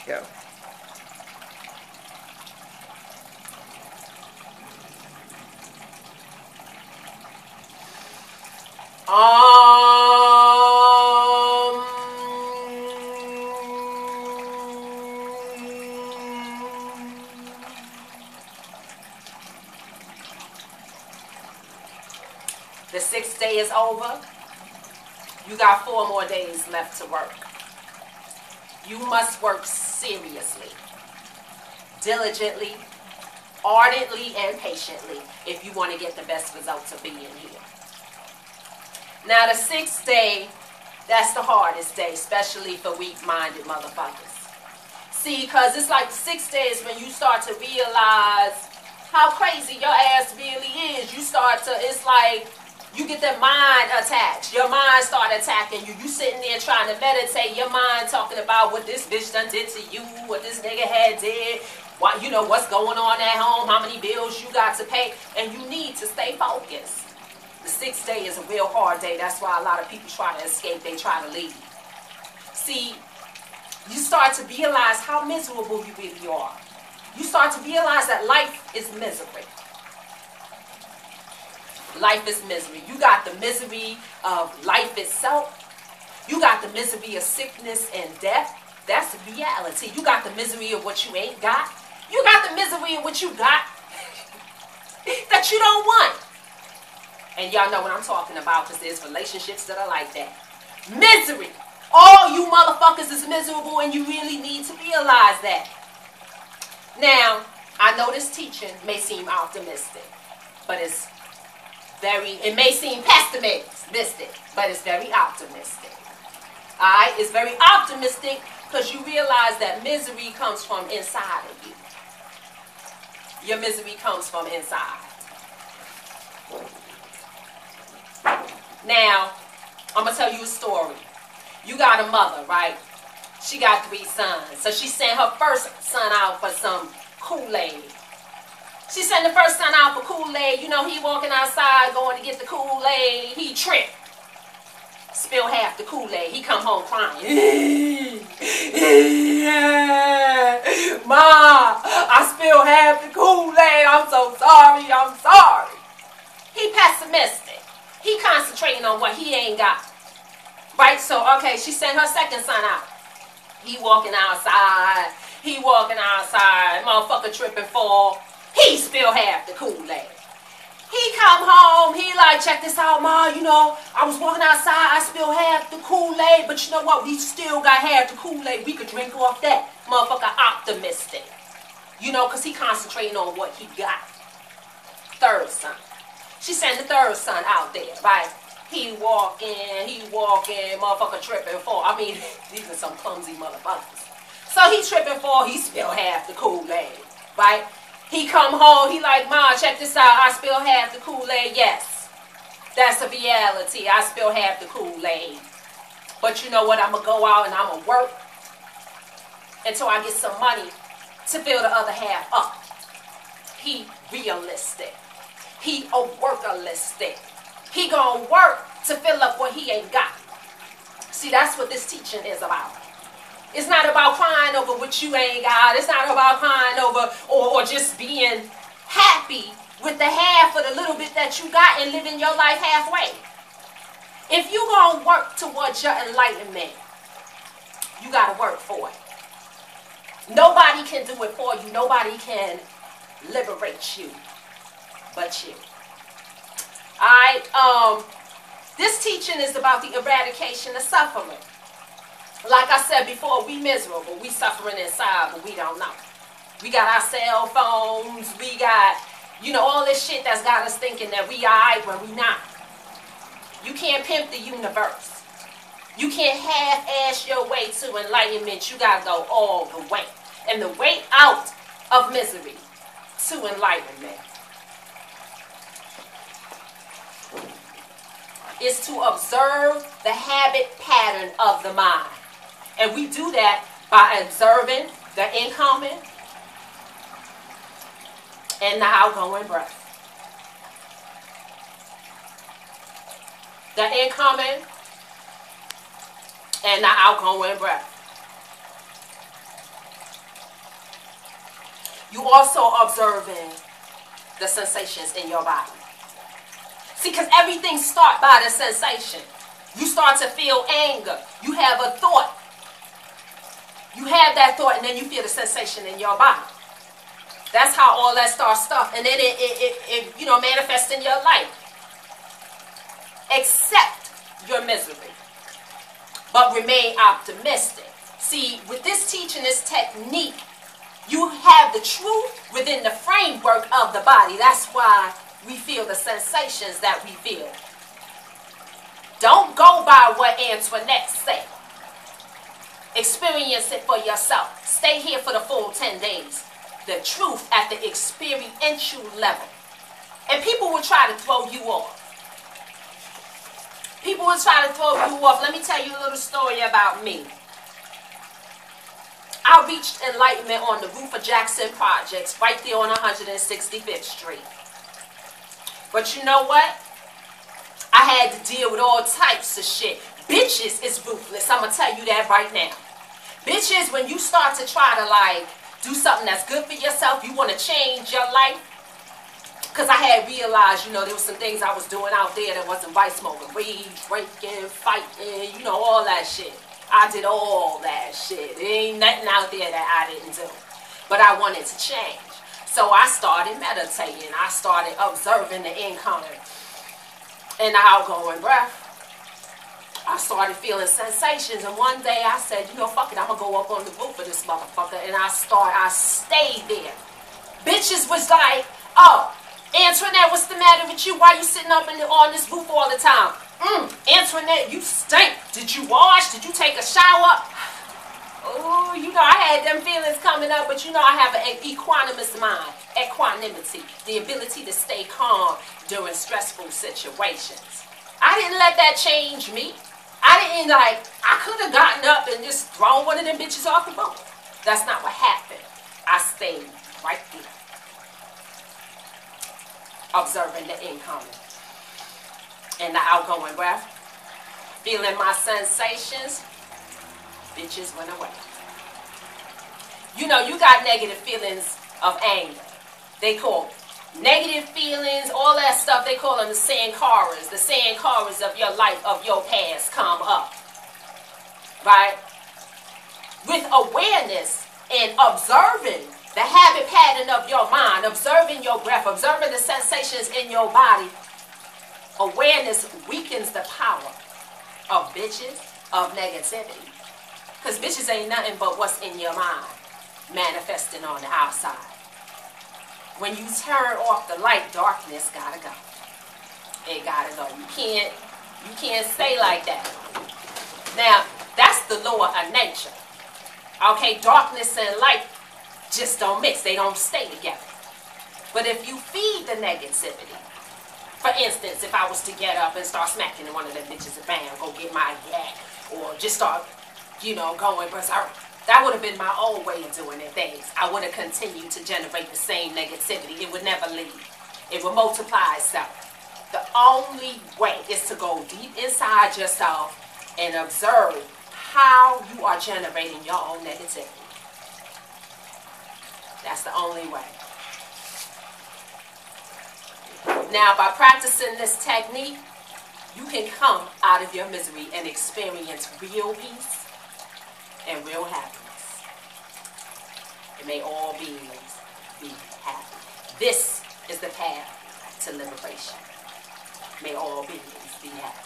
go. The 6th day is over. You got 4 more days left to work. You must work seriously, diligently, ardently, and patiently if you want to get the best results of being here. Now, the 6th day, that's the hardest day, especially for weak-minded motherfuckers. See, because it's like the 6th day is when you start to realize how crazy your ass really is. You start to, it's like, you get the mind attached. Your mind start attacking you. You sitting there trying to meditate. Your mind talking about what this bitch done did to you, what this nigga had did, what, you know, what's going on at home, how many bills you got to pay, and you need to stay focused. The 6th day is a real hard day. That's why a lot of people try to escape. They try to leave. See, you start to realize how miserable you really are. You start to realize that life is misery. Life is misery. You got the misery of life itself. You got the misery of sickness and death. That's the reality. You got the misery of what you ain't got. You got the misery of what you got that you don't want. And y'all know what I'm talking about because there's relationships that are like that. Misery. All you motherfuckers is miserable and you really need to realize that. Now, I know this teaching may seem optimistic, but it may seem pessimistic, but it's very optimistic. Alright? It's very optimistic because you realize that misery comes from inside of you. Your misery comes from inside. Now, I'm going to tell you a story. You got a mother, right? She got 3 sons. So she sent her first son out for some Kool-Aid. She sent the first son out for Kool-Aid. You know, he walking outside going to get the Kool-Aid. He tripped. Spilled half the Kool-Aid. He come home crying. Ma, I spilled half the Kool-Aid. I'm so sorry. I'm sorry. He pessimistic. He concentrating on what he ain't got. Right? So, okay, she sent her second son out. He walking outside. He walking outside. Motherfucker tripping fall. He spilled half the Kool-Aid. He come home. He like, check this out, Ma. You know, I was walking outside. I spilled half the Kool-Aid. But you know what? We still got half the Kool-Aid. We could drink off that. Motherfucker optimistic. You know, because he concentrating on what he got. Third son. She sent the third son out there, right? He walking, motherfucker tripping fall. I mean, these are some clumsy motherfuckers. So he tripping fall, he spilled half the Kool-Aid, right? He come home, he like, Ma, check this out, I spilled half the Kool-Aid. Yes, that's the reality. I spilled half the Kool-Aid. But you know what? I'm going to go out and I'm going to work until I get some money to fill the other half up. He realistic. He a workalistic. He gonna work to fill up what he ain't got. See, that's what this teaching is about. It's not about crying over what you ain't got. It's not about crying over or just being happy with the half of the little bit that you got and living your life halfway. If you gonna work towards your enlightenment, you gotta work for it. Nobody can do it for you. Nobody can liberate you but you. Alright, this teaching is about the eradication of suffering. Like I said before, we miserable. We suffering inside, but we don't know. We got our cell phones. We got, you know, all this shit that's got us thinking that we alright when we not. You can't pimp the universe. You can't half-ass your way to enlightenment. You got to go all the way. And the way out of misery to enlightenment is to observe the habit pattern of the mind. And we do that by observing the incoming and the outgoing breath. The incoming and the outgoing breath. You also observing the sensations in your body. See, because everything starts by the sensation. You start to feel anger. You have a thought. You have that thought, and then you feel the sensation in your body. That's how all that starts stuff. And then it manifests in your life. Accept your misery, but remain optimistic. See, with this teaching, this technique, you have the truth within the framework of the body. That's why we feel the sensations that we feel. Don't go by what Antoinette said. Experience it for yourself. Stay here for the full 10 days. The truth at the experiential level. And people will try to throw you off. People will try to throw you off. Let me tell you a little story about me. I reached enlightenment on the roof of Jackson Projects, right there on 165th Street. But you know what? I had to deal with all types of shit. Bitches is ruthless. I'm going to tell you that right now. Bitches, when you start to try to do something that's good for yourself, you want to change your life. Because I had realized, there was some things I was doing out there that wasn't right. Smoking weed, drinking, fighting, all that shit. I did all that shit. There ain't nothing out there that I didn't do. But I wanted to change. So I started meditating. I started observing the incoming and the outgoing breath. I started feeling sensations. And one day I said, fuck it. I'm going to go up on the roof of this motherfucker. And I stayed there. Bitches was like, oh, Antoinette, what's the matter with you? Why you sitting up on this roof all the time? Antoinette, you stink. Did you wash? Did you take a shower? Oh, I had them feelings coming up, but I have an equanimous mind. Equanimity. The ability to stay calm during stressful situations. I didn't let that change me. I could have gotten up and just thrown one of them bitches off the boat. That's not what happened. I stayed right there. Observing the incoming and the outgoing breath, feeling my sensations, bitches went away. You got negative feelings of anger. They call negative feelings, all that stuff, they call them the sankaras. The sankaras of your life, of your past come up. Right? With awareness and observing the habit pattern of your mind, observing your breath, observing the sensations in your body, awareness weakens the power of bitches, of negativity. Because bitches ain't nothing but what's in your mind manifesting on the outside. When you turn off the light, darkness gotta go. It gotta go. You can't stay like that. Now, that's the law of nature. Okay, darkness and light just don't mix. They don't stay together. But if you feed the negativity, for instance, if I was to get up and start smacking one of them bitches and bam, go get my yak, or just start, going berserk, that would have been my old way of doing it things. I would have continued to generate the same negativity. It would never leave. It would multiply itself. The only way is to go deep inside yourself and observe how you are generating your own negativity. That's the only way. Now, by practicing this technique, you can come out of your misery and experience real peace and real happiness. And may all beings be happy. This is the path to liberation. May all beings be happy.